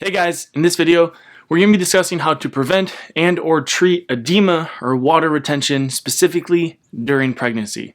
Hey guys, in this video, we're going to be discussing how to prevent and or treat edema or water retention specifically during pregnancy.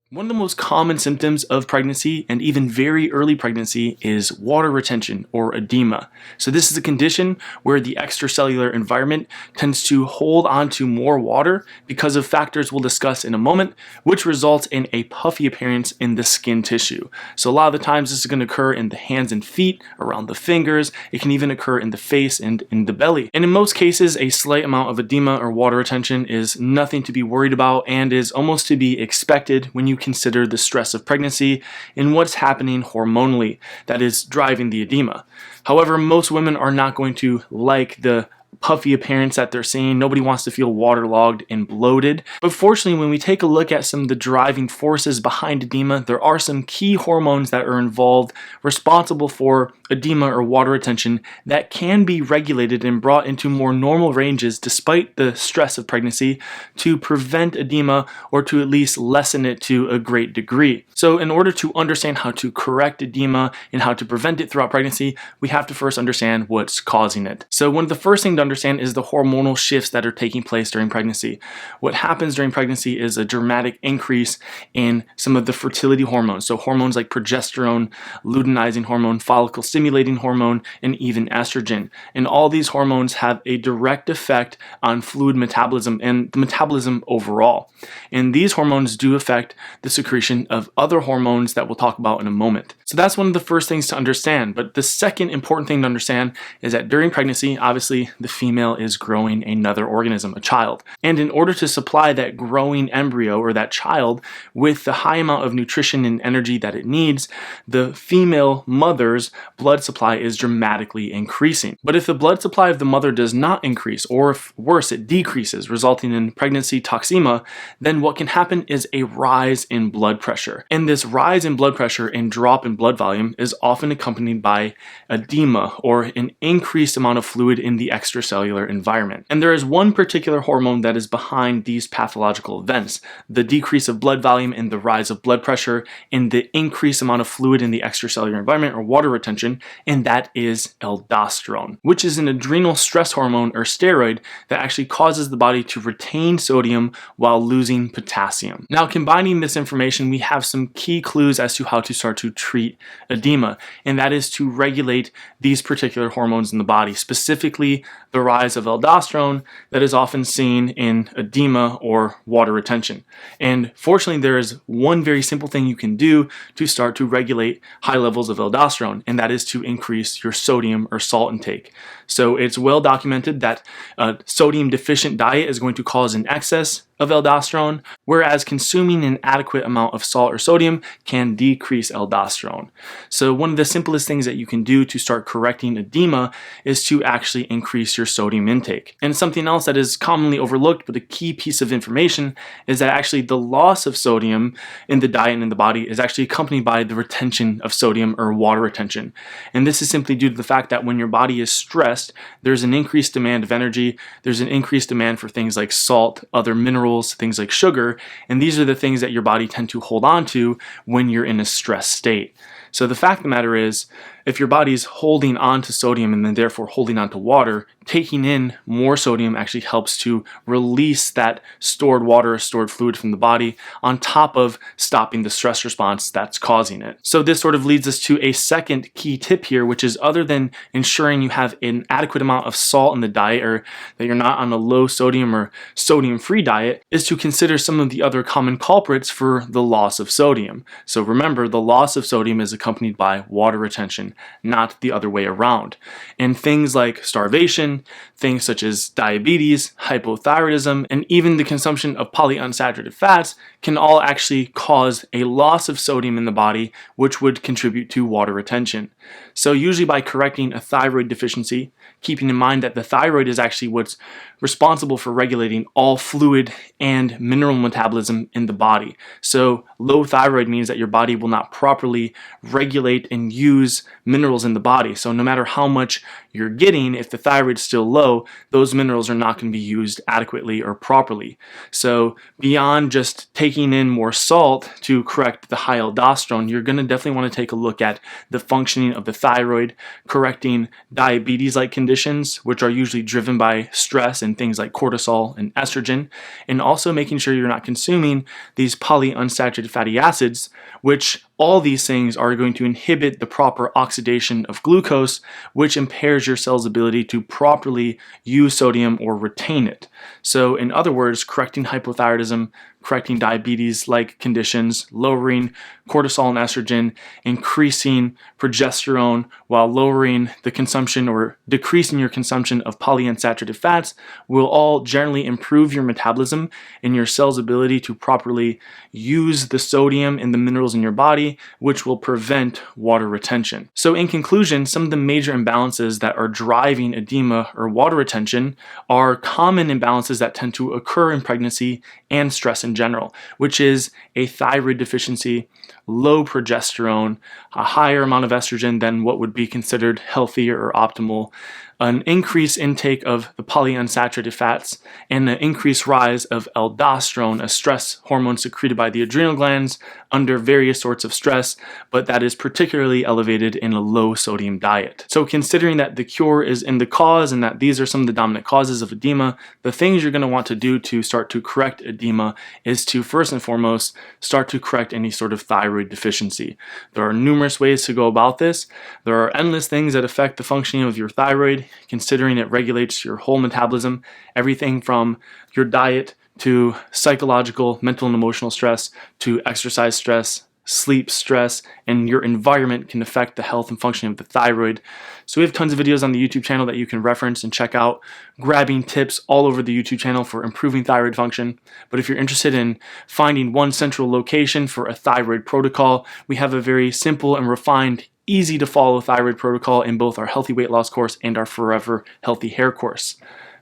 One of the most common symptoms of pregnancy and even very early pregnancy is water retention or edema. So this is a condition where the extracellular environment tends to hold on to more water because of factors we'll discuss in a moment, which results in a puffy appearance in the skin tissue. So a lot of the times this is going to occur in the hands and feet, around the fingers. It can even occur in the face and in the belly. And in most cases, a slight amount of edema or water retention is nothing to be worried about and is almost to be expected when you consider the stress of pregnancy and what's happening hormonally that is driving the edema. However, most women are not going to like the puffy appearance that they're seeing. Nobody wants to feel waterlogged and bloated. But fortunately, when we take a look at some of the driving forces behind edema, there are some key hormones that are involved responsible for edema or water retention that can be regulated and brought into more normal ranges despite the stress of pregnancy to prevent edema or to at least lessen it to a great degree. So in order to understand how to correct edema and how to prevent it throughout pregnancy, we have to first understand what's causing it. So one of the first things to understand is the hormonal shifts that are taking place during pregnancy. What happens during pregnancy is a dramatic increase in some of the fertility hormones. So hormones like progesterone, luteinizing hormone, follicle stimulating hormone, and even estrogen. And all these hormones have a direct effect on fluid metabolism and the metabolism overall. And these hormones do affect the secretion of other hormones that we'll talk about in a moment. So that's one of the first things to understand. But the second important thing to understand is that during pregnancy, obviously the female is growing another organism, a child. And in order to supply that growing embryo or that child with the high amount of nutrition and energy that it needs, the female mother's blood supply is dramatically increasing. But if the blood supply of the mother does not increase, or if worse, it decreases, resulting in pregnancy toxemia, then what can happen is a rise in blood pressure. And this rise in blood pressure and drop in blood volume is often accompanied by edema or an increased amount of fluid in the extracellular environment. And there is one particular hormone that is behind these pathological events: the decrease of blood volume and the rise of blood pressure and the increased amount of fluid in the extracellular environment or water retention, and that is aldosterone, which is an adrenal stress hormone or steroid that actually causes the body to retain sodium while losing potassium. Now, combining this information, we have some key clues as to how to start to treat edema, and that is to regulate these particular hormones in the body, specifically the rise of aldosterone that is often seen in edema or water retention. And fortunately, there is one very simple thing you can do to start to regulate high levels of aldosterone, and that is to increase your sodium or salt intake. So it's well documented that a sodium deficient diet is going to cause an excess of aldosterone, whereas consuming an adequate amount of salt or sodium can decrease aldosterone. So one of the simplest things that you can do to start correcting edema is to actually increase your sodium intake. And something else that is commonly overlooked, but a key piece of information, is that actually the loss of sodium in the diet and in the body is actually accompanied by the retention of sodium or water retention. And this is simply due to the fact that when your body is stressed, there's an increased demand of energy, there's an increased demand for things like salt, other minerals, things like sugar, and these are the things that your body tend to hold on to when you're in a stressed state. So the fact of the matter is, if your body's holding on to sodium and then therefore holding on to water, taking in more sodium actually helps to release that stored water or stored fluid from the body on top of stopping the stress response that's causing it. So this sort of leads us to a second key tip here, which is other than ensuring you have an adequate amount of salt in the diet or that you're not on a low sodium or sodium-free diet, is to consider some of the other common culprits for the loss of sodium. So remember, the loss of sodium is accompanied by water retention, not the other way around. And things like starvation, things such as diabetes, hypothyroidism, and even the consumption of polyunsaturated fats can all actually cause a loss of sodium in the body, which would contribute to water retention. So usually by correcting a thyroid deficiency, keeping in mind that the thyroid is actually what's responsible for regulating all fluid and mineral metabolism in the body. So low thyroid means that your body will not properly regulate and use minerals in the body. So no matter how much you're getting, if the thyroid's still low, those minerals are not going to be used adequately or properly. So beyond just taking in more salt to correct the high aldosterone, you're going to definitely want to take a look at the functioning of the thyroid, correcting diabetes-like conditions, which are usually driven by stress and things like cortisol and estrogen, and also making sure you're not consuming these polyunsaturated fatty acids, which all these things are going to inhibit the proper oxidation of glucose, which impairs your cell's ability to properly use sodium or retain it. So in other words, correcting hypothyroidism, correcting diabetes-like conditions, lowering cortisol and estrogen, increasing progesterone while lowering the consumption or decreasing your consumption of polyunsaturated fats will all generally improve your metabolism and your cell's ability to properly use the sodium and the minerals in your body, which will prevent water retention. So in conclusion, some of the major imbalances that are driving edema or water retention are common imbalances that tend to occur in pregnancy and stress in general, which is a thyroid deficiency, low progesterone, a higher amount of estrogen than what would be considered healthy or optimal, an increased intake of the polyunsaturated fats, and an increased rise of aldosterone, a stress hormone secreted by the adrenal glands under various sorts of stress, but that is particularly elevated in a low sodium diet. So considering that the cure is in the cause and that these are some of the dominant causes of edema, the things you're going to want to do to start to correct edema is to first and foremost start to correct any sort of thyroid deficiency. There are numerous ways to go about this. There are endless things that affect the functioning of your thyroid, considering it regulates your whole metabolism, everything from your diet to psychological, mental and emotional stress to exercise stress, sleep stress, and your environment can affect the health and functioning of the thyroid. So we have tons of videos on the YouTube channel that you can reference and check out, grabbing tips all over the YouTube channel for improving thyroid function. But if you're interested in finding one central location for a thyroid protocol, we have a very simple and refined, easy to follow thyroid protocol in both our healthy weight loss course and our forever healthy hair course.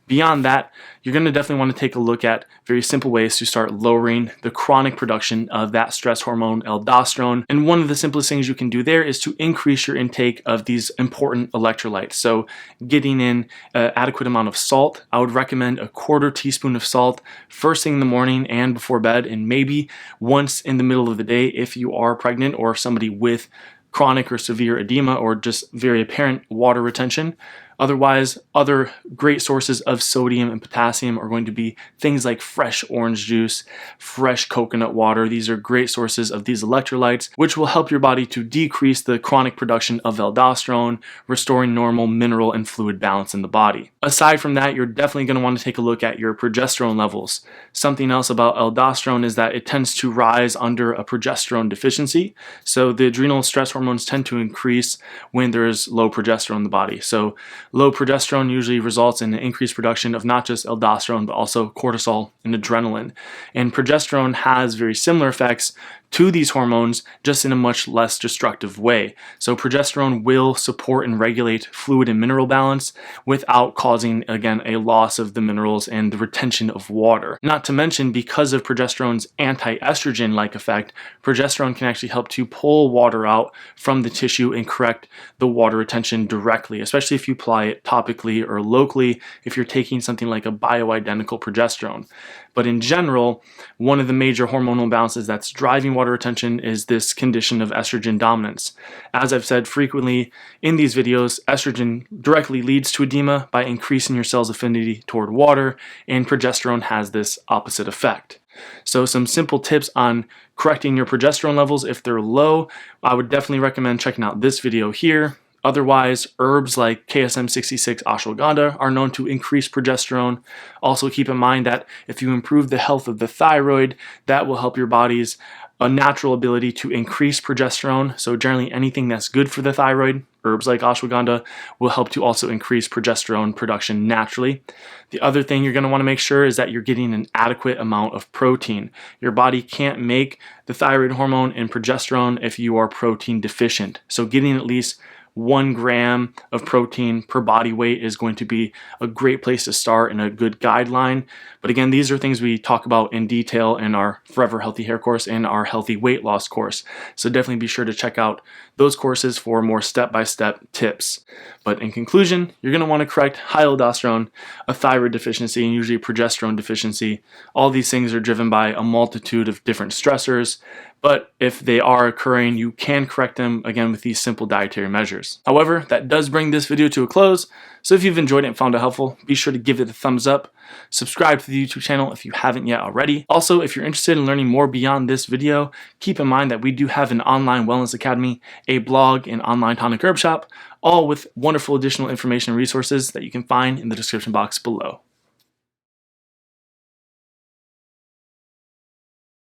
Beyond that, you're going to definitely want to take a look at very simple ways to start lowering the chronic production of that stress hormone, aldosterone. And one of the simplest things you can do there is to increase your intake of these important electrolytes. So getting in an adequate amount of salt. I would recommend a 1/4 teaspoon of salt first thing in the morning and before bed, and maybe once in the middle of the day if you are pregnant or somebody with chronic or severe edema or just very apparent water retention. Otherwise, other great sources of sodium and potassium are going to be things like fresh orange juice, fresh coconut water. These are great sources of these electrolytes, which will help your body to decrease the chronic production of aldosterone, restoring normal mineral and fluid balance in the body. Aside from that, you're definitely going to want to take a look at your progesterone levels. Something else about aldosterone is that it tends to rise under a progesterone deficiency. So the adrenal stress hormones tend to increase when there's low progesterone in the body. So low progesterone usually results in an increased production of not just aldosterone, but also cortisol and adrenaline. And progesterone has very similar effects to these hormones, just in a much less destructive way. So progesterone will support and regulate fluid and mineral balance without causing, again, a loss of the minerals and the retention of water. Not to mention, because of progesterone's anti-estrogen-like effect, progesterone can actually help to pull water out from the tissue and correct the water retention directly, especially if you apply it topically or locally if you're taking something like a bioidentical progesterone. But in general, one of the major hormonal imbalances that's driving water retention is this condition of estrogen dominance. As I've said frequently in these videos, estrogen directly leads to edema by increasing your cell's affinity toward water, and progesterone has this opposite effect. So some simple tips on correcting your progesterone levels if they're low, I would definitely recommend checking out this video here. Otherwise, herbs like KSM66 ashwagandha are known to increase progesterone. Also keep in mind that if you improve the health of the thyroid, that will help your body's a natural ability to increase progesterone. So generally anything that's good for the thyroid, herbs like ashwagandha, will help to also increase progesterone production naturally. The other thing you're going to want to make sure is that you're getting an adequate amount of protein. Your body can't make the thyroid hormone and progesterone if you are protein deficient. So getting at least 1 gram of protein per body weight is going to be a great place to start and a good guideline. But again, these are things we talk about in detail in our Forever Healthy Hair course and our Healthy Weight Loss course. So definitely be sure to check out those courses for more step-by-step tips. But in conclusion, you're going to want to correct high aldosterone, a thyroid deficiency, and usually a progesterone deficiency. All these things are driven by a multitude of different stressors. But if they are occurring, you can correct them, again, with these simple dietary measures. However, that does bring this video to a close. So if you've enjoyed it and found it helpful, be sure to give it a thumbs up. Subscribe to the YouTube channel if you haven't yet already. Also, if you're interested in learning more beyond this video, keep in mind that we do have an online wellness academy, a blog, and online tonic herb shop, all with wonderful additional information and resources that you can find in the description box below.